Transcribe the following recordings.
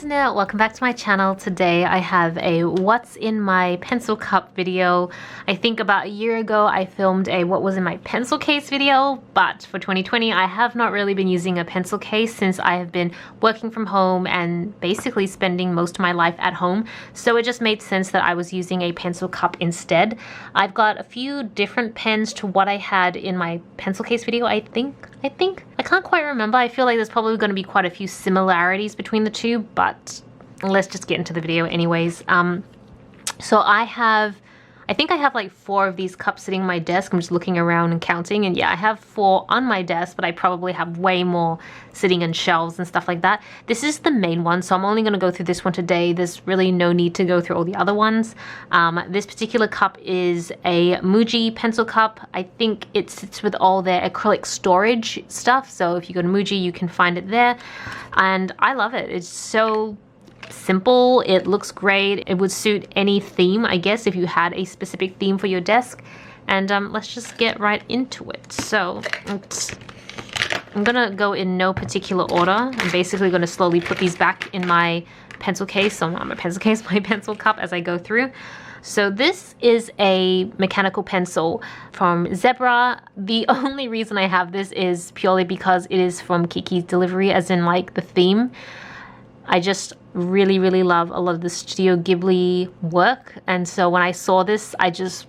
internet, welcome back to my channel. Today I have a what's in my pencil cup video. I think about a year ago I filmed a what was in my pencil case video, but for 2020 I have not really been using a pencil case since I have been working from home and basically spending most of my life at home, so it just made sense that I was using a pencil cup instead. I've got a few different pens to what I had in my pencil case video. I think I can't quite remember. I feel like there's probably going to be quite a few similarities between the two, but let's just get into the video anyways. So I think I have like 4 of these cups sitting on my desk. I'm just looking around and counting, and yeah, I have 4 on my desk, but I probably have way more sitting on shelves and stuff like that. This is the main one, so I'm only going to go through this one today. There's really no need to go through all the other ones. This particular cup is a Muji Pencil Cup. I think it sits with all their acrylic storage stuff, so if you go to Muji you can find it there, and I love it. It's so simple, it looks great, it would suit any theme, I guess, if you had a specific theme for your desk. And let's just get right into it. So I'm gonna go in no particular order. I'm basically gonna slowly put these back in my pencil case, so not my pencil case, my pencil cup, as I go through. So this is a mechanical pencil from Zebra. The only reason I have this is purely because it is from Kiki's Delivery, as in like the theme. I just really love a lot of the Studio Ghibli work, and so when I saw this I just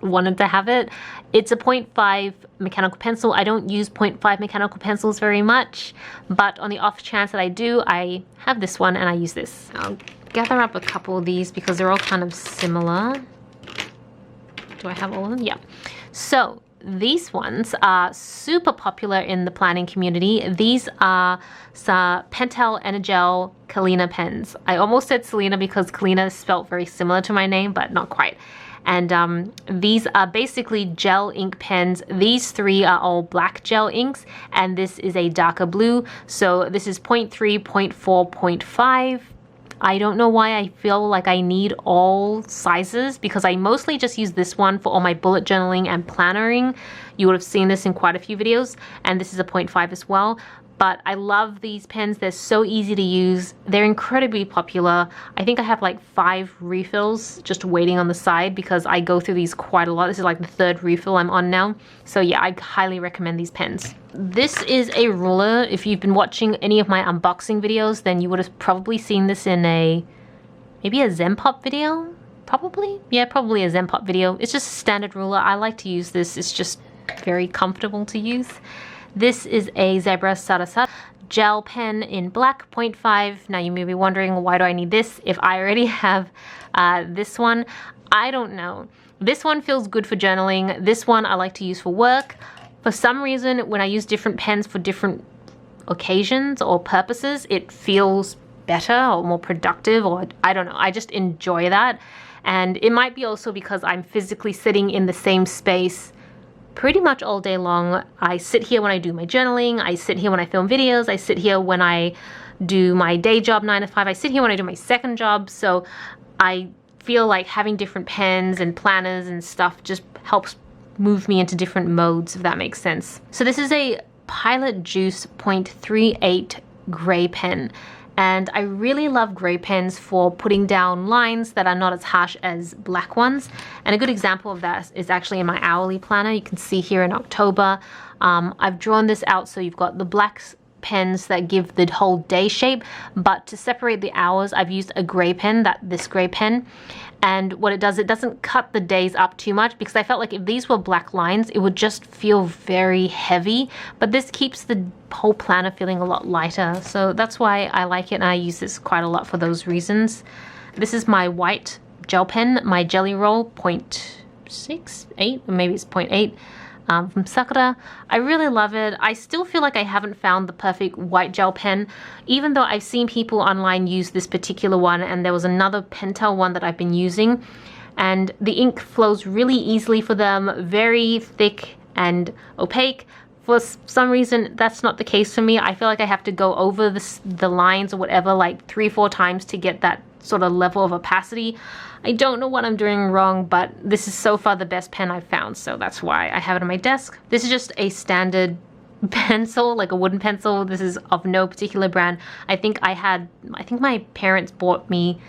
wanted to have it. It's a 0.5 mechanical pencil. I don't use 0.5 mechanical pencils very much, but on the off chance that I do, I have this one and I use this. I'll gather up a couple of these because they're all kind of similar. Do I have all of them? Yeah. So these ones are super popular in the planning community. These are Pentel Energel Celina pens. I almost said Celina because Celina is spelled very similar to my name, but not quite. And these are basically gel ink pens. These 3 are all black gel inks, and this is a darker blue. So this is 0.3, 0.4, 0.5. I don't know why I feel like I need all sizes, because I mostly just use this one for all my bullet journaling and plannering. You would have seen this in quite a few videos, and this is a 0.5 as well. But I love these pens. They're so easy to use. They're incredibly popular. I think I have like 5 refills just waiting on the side because I go through these quite a lot. This is like the 3rd refill I'm on now. So yeah, I highly recommend these pens. This is a ruler. If you've been watching any of my unboxing videos, then you would have probably seen this in maybe a Zen Pop video? Probably? Yeah, probably a Zen Pop video. It's just a standard ruler. I like to use this. It's just very comfortable to use. This is a Zebra Sarasa gel pen in black, 0.5. Now you may be wondering, why do I need this if I already have this one? I don't know. This one feels good for journaling. This one I like to use for work. For some reason, when I use different pens for different occasions or purposes, it feels better or more productive, or I don't know. I just enjoy that. And it might be also because I'm physically sitting in the same space pretty much all day long. I sit here when I do my journaling, I sit here when I film videos, I sit here when I do my day job 9 to 5, I sit here when I do my second job, so I feel like having different pens and planners and stuff just helps move me into different modes, if that makes sense. So this is a Pilot Juice 0.38 gray pen. And I really love gray pens for putting down lines that are not as harsh as black ones. And a good example of that is actually in my hourly planner. You can see here in October, I've drawn this out so you've got the black pens that give the whole day shape, but to separate the hours I've used a gray pen, this gray pen. And what it does, it doesn't cut the days up too much, because I felt like if these were black lines it would just feel very heavy, but this keeps the whole planner feeling a lot lighter, so that's why I like it, and I use this quite a lot for those reasons. This is my white gel pen, my Jelly Roll 0.68, or maybe it's 0.8. From Sakura. I really love it. I still feel like I haven't found the perfect white gel pen, even though I've seen people online use this particular one, and there was another Pentel one that I've been using, and the ink flows really easily for them, very thick and opaque. For some reason, that's not the case for me. I feel like I have to go over the lines or whatever like 3-4 times to get that sort of level of opacity. I don't know what I'm doing wrong, but this is so far the best pen I've found, so that's why I have it on my desk. This is just a standard pencil, like a wooden pencil. This is of no particular brand. I think my parents bought me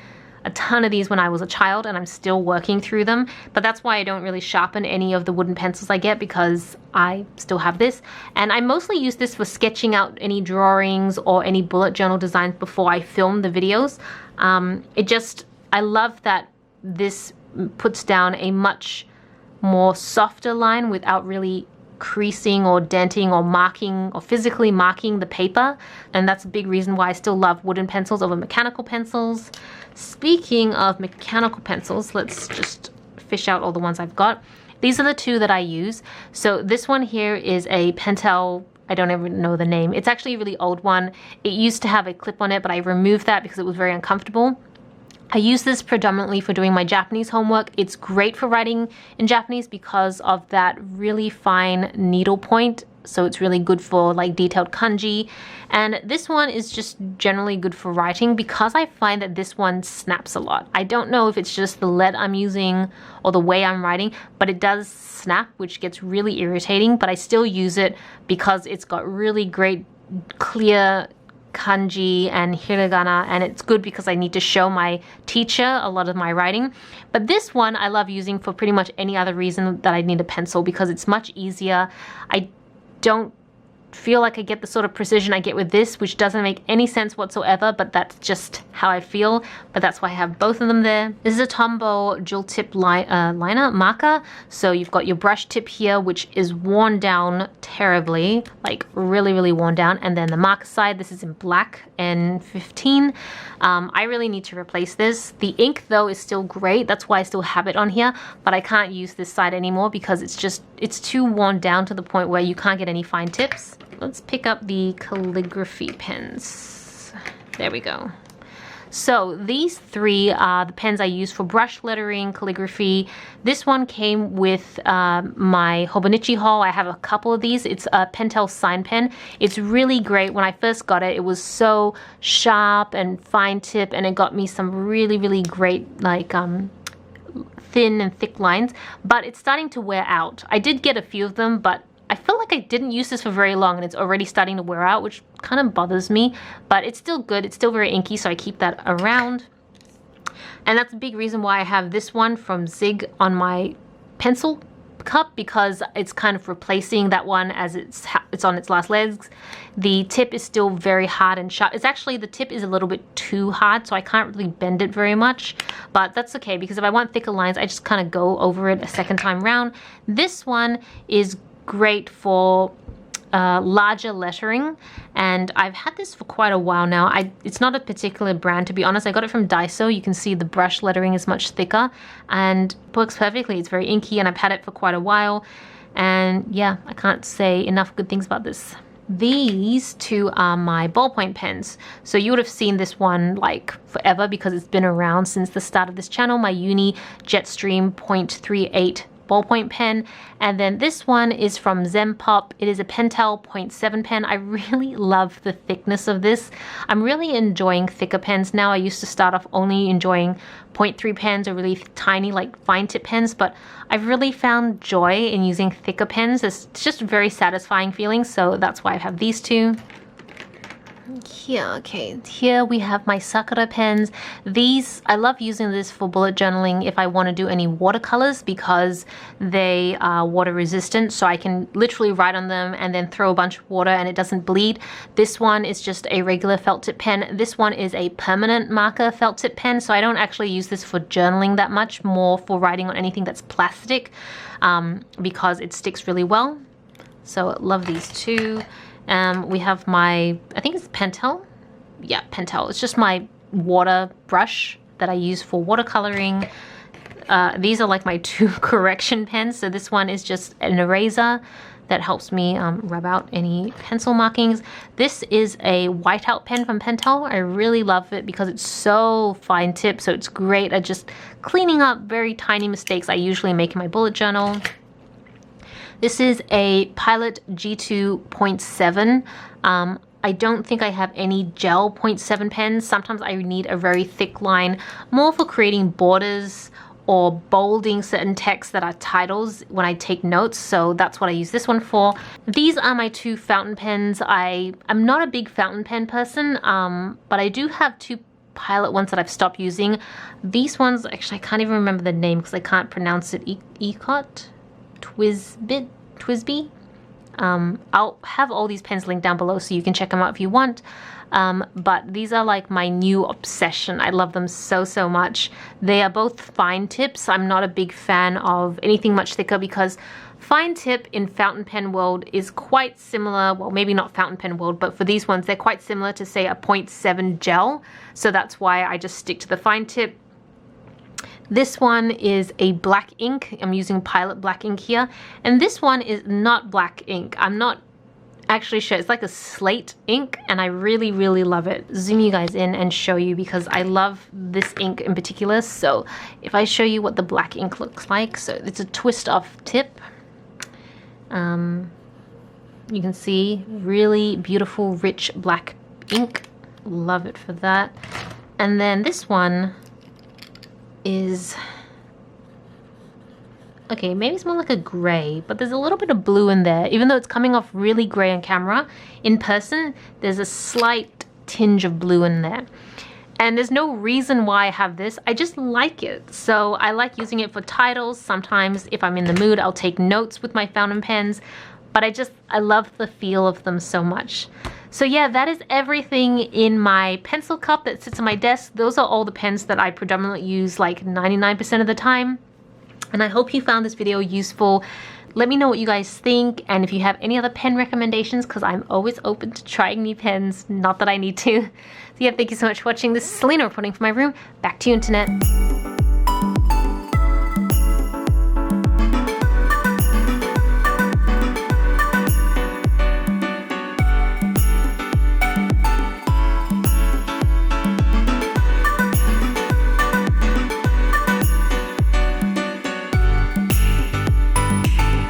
a ton of these when I was a child, and I'm still working through them, but that's why I don't really sharpen any of the wooden pencils I get, because I still have this. And I mostly use this for sketching out any drawings or any bullet journal designs before I film the videos. I love that this puts down a much more softer line without really creasing or denting or marking or physically marking the paper, and that's a big reason why I still love wooden pencils over mechanical pencils. Speaking of mechanical pencils, let's just fish out all the ones I've got. These are the two that I use. So this one here is a Pentel, I don't even know the name. It's actually a really old one. It used to have a clip on it, but I removed that because it was very uncomfortable. I use this predominantly for doing my Japanese homework. It's great for writing in Japanese because of that really fine needle point. So it's really good for like detailed kanji. And this one is just generally good for writing because I find that this one snaps a lot. I don't know if it's just the lead I'm using or the way I'm writing, but it does snap, which gets really irritating. But I still use it because it's got really great clear kanji and hiragana, and it's good because I need to show my teacher a lot of my writing. But this one I love using for pretty much any other reason that I need a pencil, because it's much easier. I don't feel like I get the sort of precision I get with this, which doesn't make any sense whatsoever, but that's just how I feel. But that's why I have both of them there. This is a Tombow dual tip liner marker. So you've got your brush tip here, which is worn down terribly, like really, really worn down. And then the marker side, this is in black and 15. I really need to replace this. The ink though is still great. That's why I still have it on here, but I can't use this side anymore because it's too worn down to the point where you can't get any fine tips. Let's pick up the calligraphy pens. There we go. So these three are the pens I use for brush lettering, calligraphy. This one came with my Hobonichi haul. I have a couple of these. It's a Pentel Sign Pen. It's really great. When I first got it, it was so sharp and fine tip, and it got me some really, really great like thin and thick lines, but it's starting to wear out. I did get a few of them, but I feel like I didn't use this for very long and it's already starting to wear out, which kind of bothers me, but it's still good. It's still very inky, so I keep that around. And that's a big reason why I have this one from Zig on my pencil cup, because it's kind of replacing that one as it's on its last legs. The tip is still very hard and sharp. It's actually, the tip is a little bit too hard, so I can't really bend it very much, but that's okay, because if I want thicker lines, I just kind of go over it a second time round. This one is great for larger lettering, and I've had this for quite a while now. It's not a particular brand, to be honest. I got it from Daiso. You can see the brush lettering is much thicker and works perfectly. It's very inky, and I've had it for quite a while, and yeah, I can't say enough good things about this. These two are my ballpoint pens. So you would have seen this one like forever because it's been around since the start of this channel, my Uni Jetstream .38 ballpoint pen. And then this one is from Zenpop. It is a Pentel .7 pen. I really love the thickness of this. I'm really enjoying thicker pens now. I used to start off only enjoying .3 pens or really tiny like fine tip pens, but I've really found joy in using thicker pens. It's just a very satisfying feeling, so that's why I have these two. Here we have my Sakura pens. These, I love using this for bullet journaling if I want to do any watercolors, because they are water resistant, so I can literally write on them and then throw a bunch of water and it doesn't bleed. This one is just a regular felt tip pen. This one is a permanent marker felt tip pen, so I don't actually use this for journaling that much, more for writing on anything that's plastic, because it sticks really well. So love these two. We have my, I think it's Pentel. Yeah, Pentel. It's just my water brush that I use for watercoloring. These are like my two correction pens. So this one is just an eraser that helps me rub out any pencil markings. This is a whiteout pen from Pentel. I really love it because it's so fine tip. So it's great at just cleaning up very tiny mistakes I usually make in my bullet journal. This is a Pilot G2 .7. I don't think I have any gel .7 pens. Sometimes I need a very thick line, more for creating borders or bolding certain texts that are titles when I take notes, so that's what I use this one for. These are my two fountain pens. I'm not a big fountain pen person, but I do have two Pilot ones that I've stopped using. These ones, actually I can't even remember the name because I can't pronounce it. Ecot? Twisby? I'll have all these pens linked down below so you can check them out if you want. But these are like my new obsession. I love them so, so much. They are both fine tips. I'm not a big fan of anything much thicker because fine tip in fountain pen world is quite similar, well maybe not fountain pen world, but for these ones they're quite similar to say a 0.7 gel. So that's why I just stick to the fine tip. This one is a black ink. I'm using Pilot black ink here. And this one is not black ink. I'm not actually sure. It's like a slate ink and I really, really love it. Zoom you guys in and show you because I love this ink in particular. So if I show you what the black ink looks like, so it's a twist off tip. You can see really beautiful, rich black ink. Love it for that. And then this one is, okay, maybe it's more like a gray, but there's a little bit of blue in there. Even though it's coming off really gray on camera, in person, there's a slight tinge of blue in there. And there's no reason why I have this. I just like it. So I like using it for titles. Sometimes if I'm in the mood, I'll take notes with my fountain pens. But I love the feel of them so much. So yeah, that is everything in my pencil cup that sits on my desk. Those are all the pens that I predominantly use like 99% of the time. And I hope you found this video useful. Let me know what you guys think, and if you have any other pen recommendations, because I'm always open to trying new pens, not that I need to. So yeah, thank you so much for watching. This is Celina reporting from my room. Back to you, internet.